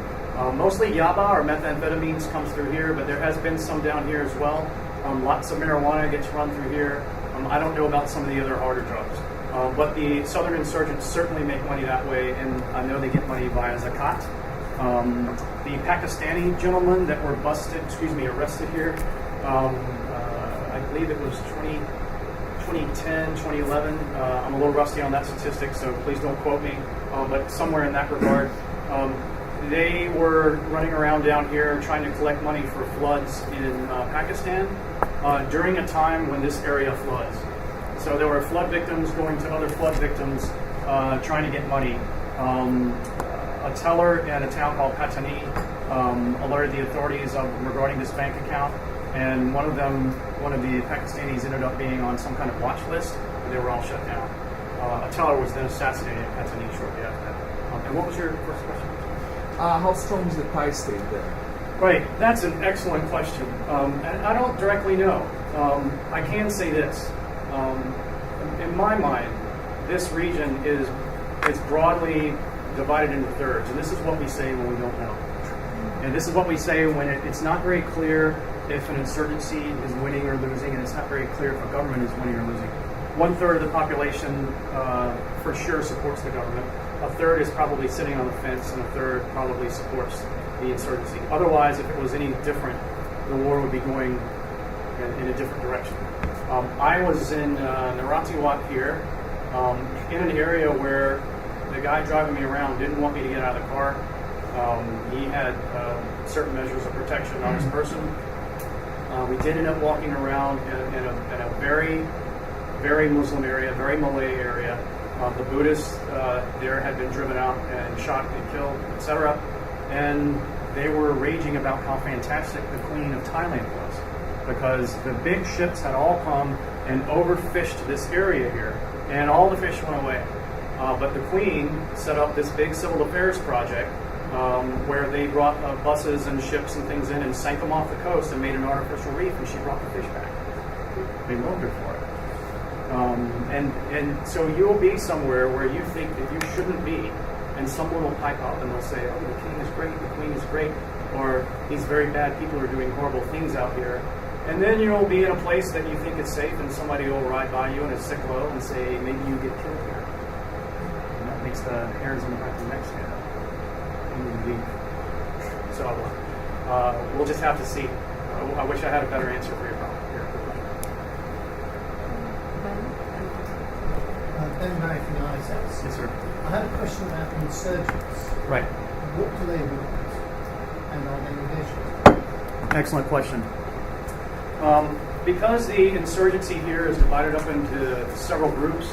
Mostly yaba or methamphetamines comes through here, but there has been some down here as well. Lots of marijuana gets run through here. I don't know about some of the other harder drugs. But the southern insurgents certainly make money that way, and I know they get money via zakat. The Pakistani gentlemen that were arrested here, I believe it was 2010, 2011. I'm a little rusty on that statistic, so please don't quote me, but somewhere in that regard. They were running around down here trying to collect money for floods in Pakistan during a time when this area floods. So there were flood victims going to other flood victims trying to get money. A teller at a town called Patani alerted the authorities regarding this bank account, and one of the Pakistanis ended up being on some kind of watch list, and they were all shut down. A teller was then assassinated at Patani shortly after that. And what was your first question?
How strong is the Thai state there?
Right, that's an excellent question. And I don't directly know. I can say this. in my mind, this region is broadly divided into thirds, and this is what we say when we don't know. And this is what we say when it's not very clear if an insurgency is winning or losing, and it's not very clear if a government is winning or losing. 1/3 of the population for sure supports the government. A third is probably sitting on the fence, and a third probably supports the insurgency. Otherwise, if it was any different, the war would be going in a different direction. I was in Narathiwat here, in an area where the guy driving me around didn't want me to get out of the car. He had certain measures of protection on his person. We did end up walking around in a very, very Muslim area, very Malay area. The Buddhists there had been driven out and shot and killed, etc. And they were raging about how fantastic the Queen of Thailand was, because the big ships had all come and overfished this area here, and all the fish went away. But the Queen set up this big civil affairs project where they brought buses and ships and things in and sank them off the coast and made an artificial reef, and she brought the fish back. They loved her for it. And so you'll be somewhere where you think that you shouldn't be, and someone will pipe up and they'll say, oh, the king is great, the queen is great, or these very bad people are doing horrible things out here. And then you'll be in a place that you think is safe, and somebody will ride by you in a Ciclo and say, maybe you get killed here. And that makes the hairs on the back of the neck stand up. And you leave. So we'll just have to see. I wish I had a better answer for your problem.
Ben Barry from the ISS.
Yes, sir.
I had a question about insurgents.
Right.
What do they want, and are they negotiable?
Excellent question. Because the insurgency here is divided up into several groups,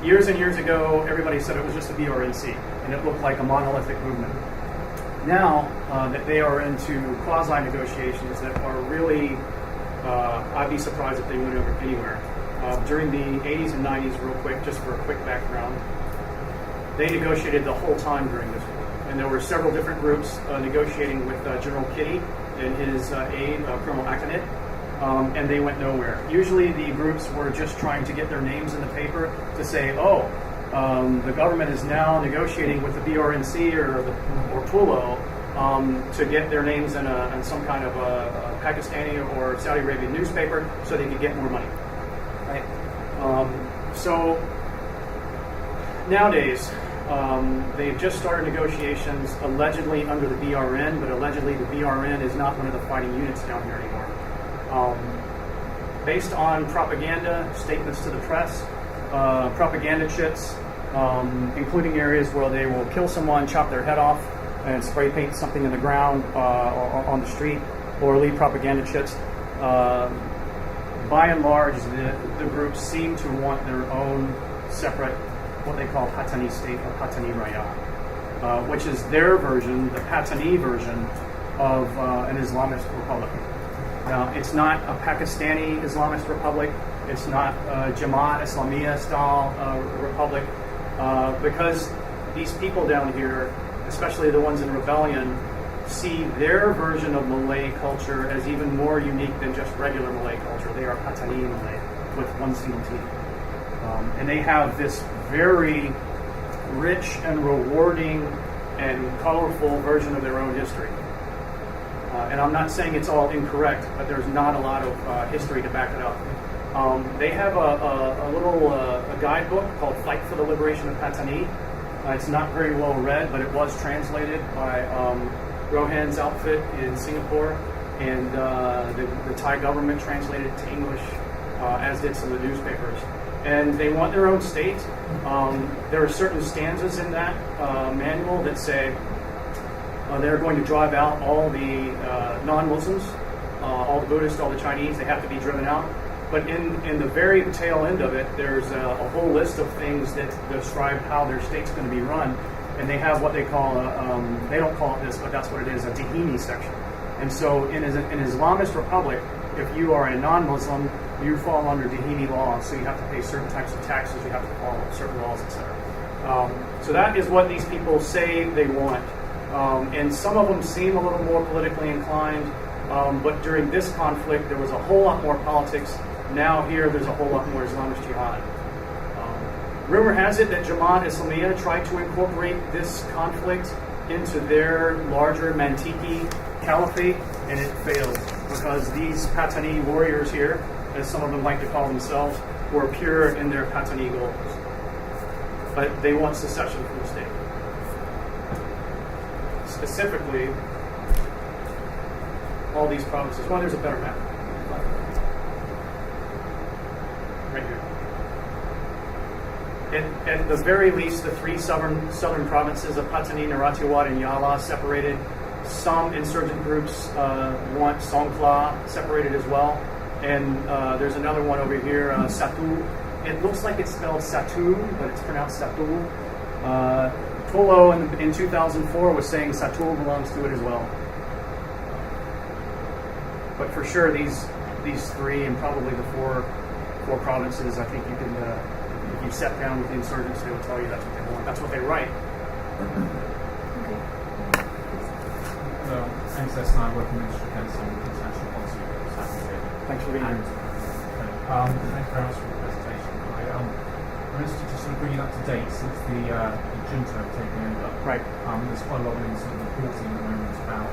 years and years ago, everybody said it was just a BRNC, and it looked like a monolithic movement. Now that they are into quasi-negotiations that are really, I'd be surprised if they went over anywhere. During the 80s and 90s, real quick, just for a quick background, they negotiated the whole time during this war. And there were several different groups negotiating with General Kitty and his aide, Colonel Akanit, and they went nowhere. Usually the groups were just trying to get their names in the paper to say, the government is now negotiating with the BRNC or Twilo to get their names in some kind of a Pakistani or Saudi Arabian newspaper so they could get more money. Right? So nowadays, they've just started negotiations allegedly under the BRN, but allegedly the BRN is not one of the fighting units down here anymore. Based on propaganda, statements to the press, propaganda chits, including areas where they will kill someone, chop their head off, and spray paint something in the ground or on the street, or leave propaganda chits. By and large, the groups seem to want their own separate, what they call Patani state or Patani Raya, which is their version, the Patani version of an Islamist republic. Now, it's not a Pakistani Islamist republic. It's not a Jamaat Islamiyah style republic, because these people down here, especially the ones in rebellion, see their version of Malay culture as even more unique than just regular Malay culture. They are Patani Malay with one single T. And they have this very rich and rewarding and colorful version of their own history. And I'm not saying it's all incorrect, but there's not a lot of history to back it up. They have a little guidebook called Fight for the Liberation of Patani. It's not very well read, but it was translated by Rohan's outfit in Singapore, and the Thai government translated it to English, as did some of the newspapers. And they want their own state. There are certain stanzas in that manual that say they're going to drive out all the non-Muslims, all the Buddhists, all the Chinese. They have to be driven out. But in the very tail end of it, there's a whole list of things that describe how their state's going to be run. And they have what they call, they don't call it this, but that's what it is, a Dihimi section. And so in an Islamist republic, if you are a non-Muslim, you fall under Dihimi law, so you have to pay certain types of taxes, you have to follow certain laws, etc. So that is what these people say they want. And some of them seem a little more politically inclined. But during this conflict, there was a whole lot more politics. Now here, there's a whole lot more Islamist jihad. Rumor has it that Jamaat Islamiyah tried to incorporate this conflict into their larger Mantiki caliphate, and it failed because these Patani warriors here, as some of them like to call themselves, were pure in their Patani goals. But they want secession from the state. Specifically, all these provinces. Well, there's a better map. Right here. At the very least, the three southern provinces of Patani, Narathiwat, and Yala separated. Some insurgent groups want Songkhla separated as well. And there's another one over here, Satu. It looks like it's spelled Satu, but it's pronounced Satu. Polo in 2004 was saying Satu belongs to it as well. But for sure, these three and probably the four provinces, I think you can, if you sat down with the insurgents, they will tell you that's what they want. That's what they write.
NSS and I work in Ministry of Defence and International Policy.
Thanks for being here.
Thanks very much for the presentation. I'm interested to sort of bring it up to date since the junta have taken over.
Right.
There's quite a lot of sort of reporting at the moment about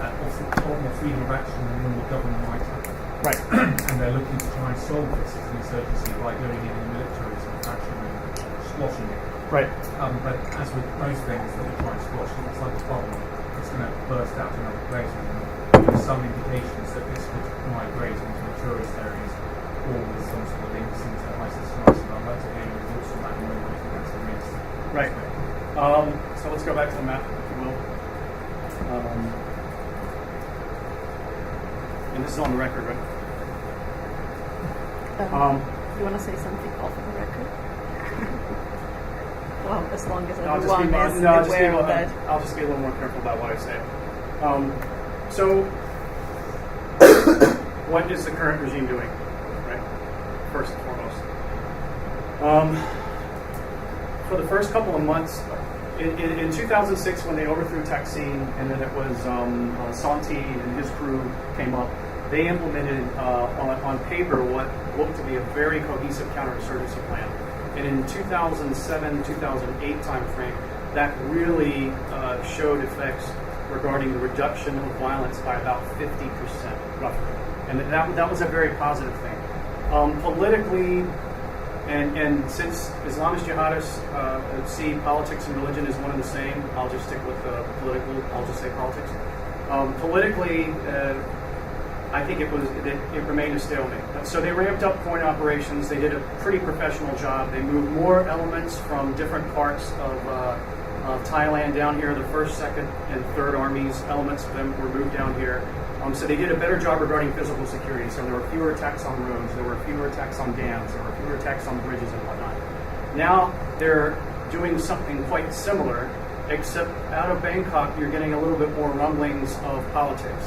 a lot more freedom of action than normal government might have.
Right.
And they're looking to try and solve this as an insurgency by going in the military sort of action and squashing it.
Right.
But as with most things that we try and squash, it looks like a problem. It's going to burst out in other places. And there's some indications that this could migrate into the tourist areas or with some sort of links into ISIS and ISIL. I'd like to hear your thoughts on that and whether you think that's a risk.
Right. So let's go back to the map, if you will. And this is on the record, right?
You want to say something off of the record? Well, as long as
I'll
everyone is aware of that.
I'll just be a little more careful about what I say. So, what is the current regime doing? Right. First and foremost, for the first couple of months, in 2006, when they overthrew Taksin, and then it was Santi and his crew came up, they implemented on paper what looked to be a very cohesive counterinsurgency plan. And in 2007-2008 timeframe, that really showed effects regarding the reduction of violence by about 50%, roughly. And that was a very positive thing. Politically, and since Islamist jihadists see politics and religion as one and the same, I'll just stick with political. I'll just say politics. Politically, I think it remained a stalemate. So they ramped up point operations. They did a pretty professional job. They moved more elements from different parts of Thailand down here. The 1st, 2nd, and 3rd armies, elements of them were moved down here. So they did a better job regarding physical security. So there were fewer attacks on roads. There were fewer attacks on dams. There were fewer attacks on bridges and whatnot. Now they're doing something quite similar, except out of Bangkok, you're getting a little bit more rumblings of politics,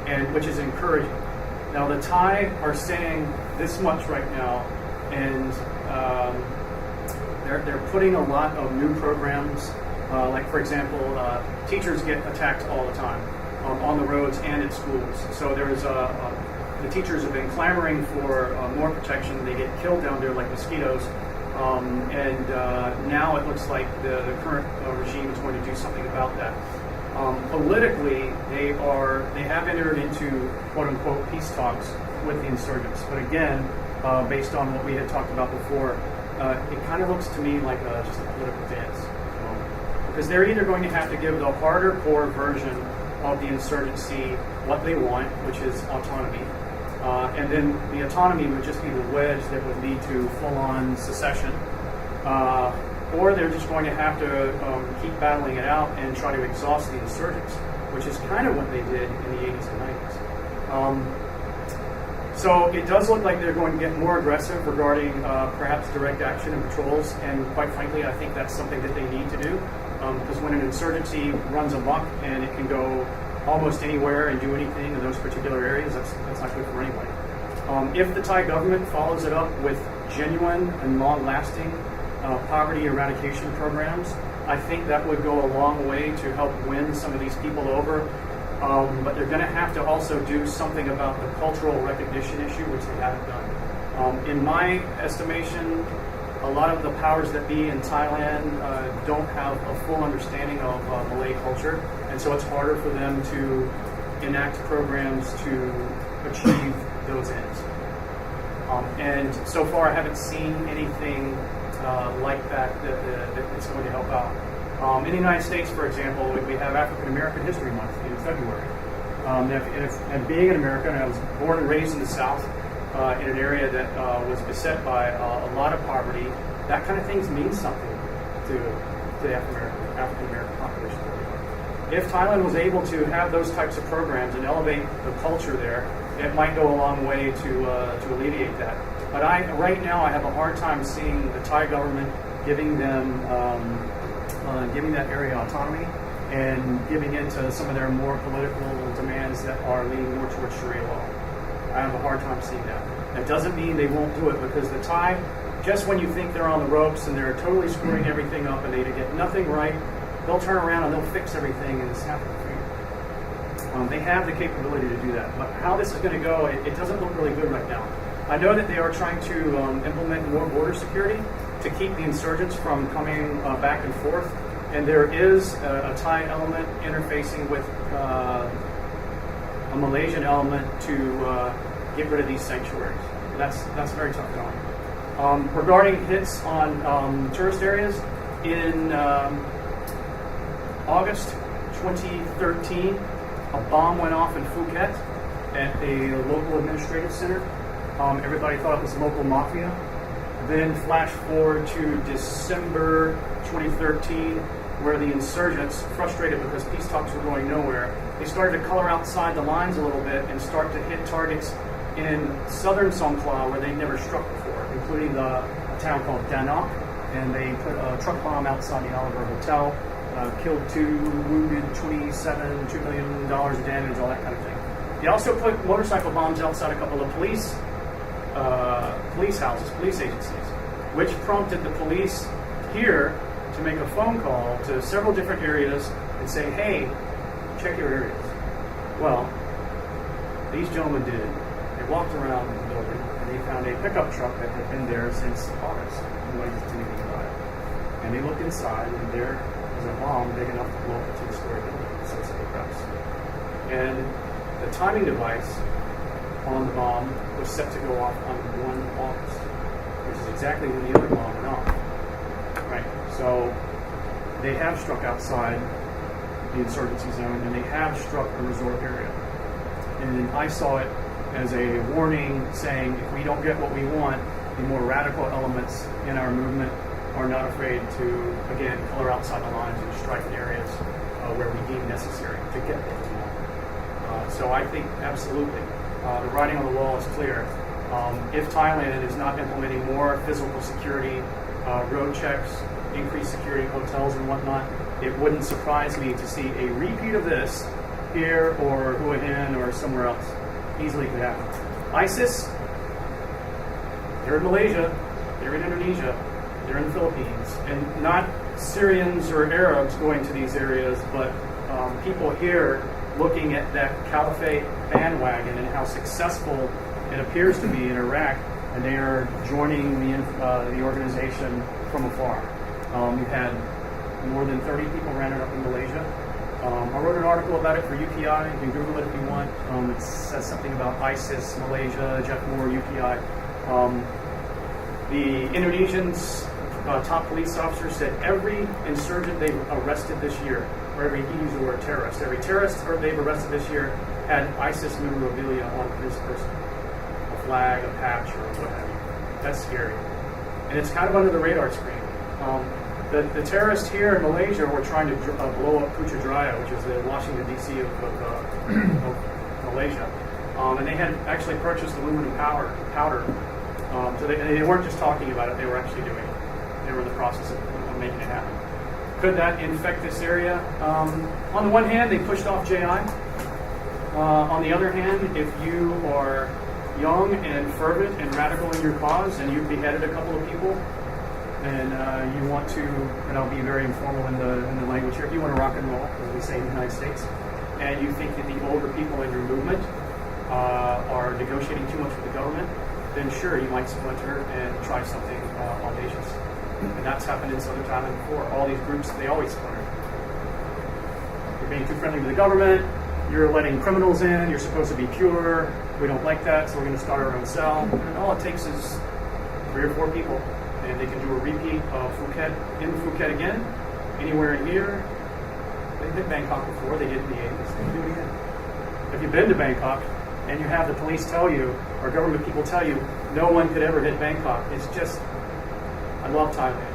and which is encouraging. Now the Thai are saying this much right now, and they're putting a lot of new programs. Like for example, teachers get attacked all the time on the roads and in schools. So there's the teachers have been clamoring for more protection. They get killed down there like mosquitoes. And now it looks like the current regime is going to do something about that. Politically, they have entered into quote unquote peace talks with the insurgents. But again, based on what we had talked about before, it kind of looks to me like just a political dance. Because they're either going to have to give the harder core version of the insurgency what they want, which is autonomy. And then the autonomy would just be the wedge that would lead to full-on secession. Or they're just going to have to keep battling it out and try to exhaust the insurgents, which is kind of what they did in the 80s and 90s. So it does look like they're going to get more aggressive regarding perhaps direct action and patrols, and quite frankly, I think that's something that they need to do, because when an insurgency runs amok and it can go almost anywhere and do anything in those particular areas, that's not good for anybody. If the Thai government follows it up with genuine and long-lasting poverty eradication programs, I think that would go a long way to help win some of these people over. But they're going to have to also do something about the cultural recognition issue, which they haven't done. In my estimation, a lot of the powers that be in Thailand don't have a full understanding of Malay culture, and so it's harder for them to enact programs to achieve those ends. And so far, I haven't seen anything like that that's going to help out. In the United States, for example, we have African American History Month in February. And being an American, I was born and raised in the South, in an area that was beset by a lot of poverty. That kind of things means something to the African American population. If Thailand was able to have those types of programs and elevate the culture there, it might go a long way to alleviate that. But right now I have a hard time seeing the Thai government giving them giving that area autonomy and giving into some of their more political demands that are leaning more towards Sharia law. I have a hard time seeing that. That doesn't mean they won't do it, because the Thai, just when you think they're on the ropes and they're totally screwing everything up and they get nothing right, they'll turn around and they'll fix everything and it's happening for you. They have the capability to do that. But how this is going to go, it doesn't look really good right now. I know that they are trying to implement more border security to keep the insurgents from coming back and forth. And there is a Thai element interfacing with a Malaysian element to get rid of these sanctuaries. That's very tough going. Regarding hits on tourist areas, in August 2013, a bomb went off in Phuket at a local administrative center. Everybody thought it was local mafia. Then flash forward to December 2013, where the insurgents, frustrated because peace talks were going nowhere, they started to color outside the lines a little bit and start to hit targets in southern Songkhla where they'd never struck before, including a town called Danok. And they put a truck bomb outside the Oliver Hotel, killed 2, wounded 27, $2 million of damage, all that kind of thing. They also put motorcycle bombs outside a couple of police houses, police agencies, which prompted the police here to make a phone call to several different areas and say, hey, check your areas. Well, these gentlemen did. They walked around the building and they found a pickup truck that had been there since August. Nobody didn't even buy it. And they looked inside and there was a bomb big enough to blow up a 2-story building, so it's the press. And the timing device on the bomb was set to go off on 1 August, which is exactly when the other bomb went off. Right. So they have struck outside the insurgency zone, and they have struck the resort area. And I saw it as a warning saying, if we don't get what we want, the more radical elements in our movement are not afraid to, again, color outside the lines and strike in areas where we deem necessary to get what we want. So I think absolutely the writing on the wall is clear. If Thailand is not implementing more physical security, road checks, increased security, hotels and whatnot, it wouldn't surprise me to see a repeat of this here or Hua Hin or somewhere else. Easily could happen. ISIS, they're in Malaysia, they're in Indonesia, they're in the Philippines, and not Syrians or Arabs going to these areas, but people here looking at that caliphate bandwagon and how successful it appears to be in Iraq, and they are joining the organization from afar. You've had more than 30 people rounded up in Malaysia. I wrote an article about it for UPI. You can Google it if you want. It says something about ISIS, Malaysia, Jeff Moore, UPI. The Indonesians' top police officer said every insurgent they've arrested this year, or he used the word terrorist, every terrorist they've arrested this year had ISIS memorabilia on his person. A flag, a patch, or what have you. That's scary. And it's kind of under the radar screen. The terrorists here in Malaysia were trying to blow up Putrajaya, which is the Washington, D.C. of Malaysia. And they had actually purchased aluminum powder. So they weren't just talking about it, they were actually doing it. They were in the process of making it happen. Could that infect this area? On the one hand, they pushed off JI. On the other hand, if you are young and fervent and radical in your cause and you've beheaded a couple of people, and you want to, and I'll be very informal in the language here, if you want to rock and roll, as we say in the United States, and you think that the older people in your movement are negotiating too much with the government, then sure, you might splinter and try something audacious. And that's happened in Southern Thailand before. All these groups, they always splinter. You're being too friendly to the government, you're letting criminals in, you're supposed to be pure, we don't like that, so we're going to start our own cell. And all it takes is 3 or 4 people, and they can do a repeat of Phuket, in Phuket again, anywhere in here. They did Bangkok before, they did in the 80s, they can do it again. If you've been to Bangkok, and you have the police tell you, or government people tell you, no one could ever hit Bangkok, it's just, I love Thailand.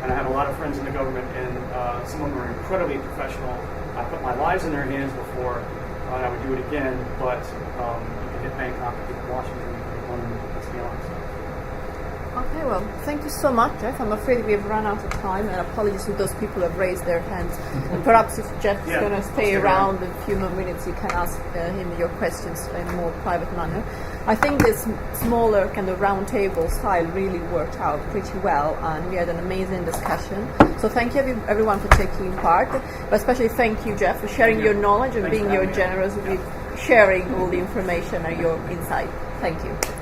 And I have a lot of friends in the government, and some of them are incredibly professional. I put my lives in their hands before, and I would do it again, but you can hit Bangkok, you can hit Washington, you can hit London, let's be honest.
Okay, well, thank you so much, Jeff. I'm afraid we've run out of time, and apologies to those people who have raised their hands. And perhaps if Jeff is going to stay around a few more minutes, you can ask him your questions in a more private manner. I think this smaller kind of round table style really worked out pretty well, and we had an amazing discussion. So thank you everyone for taking part, but especially thank you, Jeff, for sharing your knowledge and being your generous with sharing all the information and your insight. Thank you.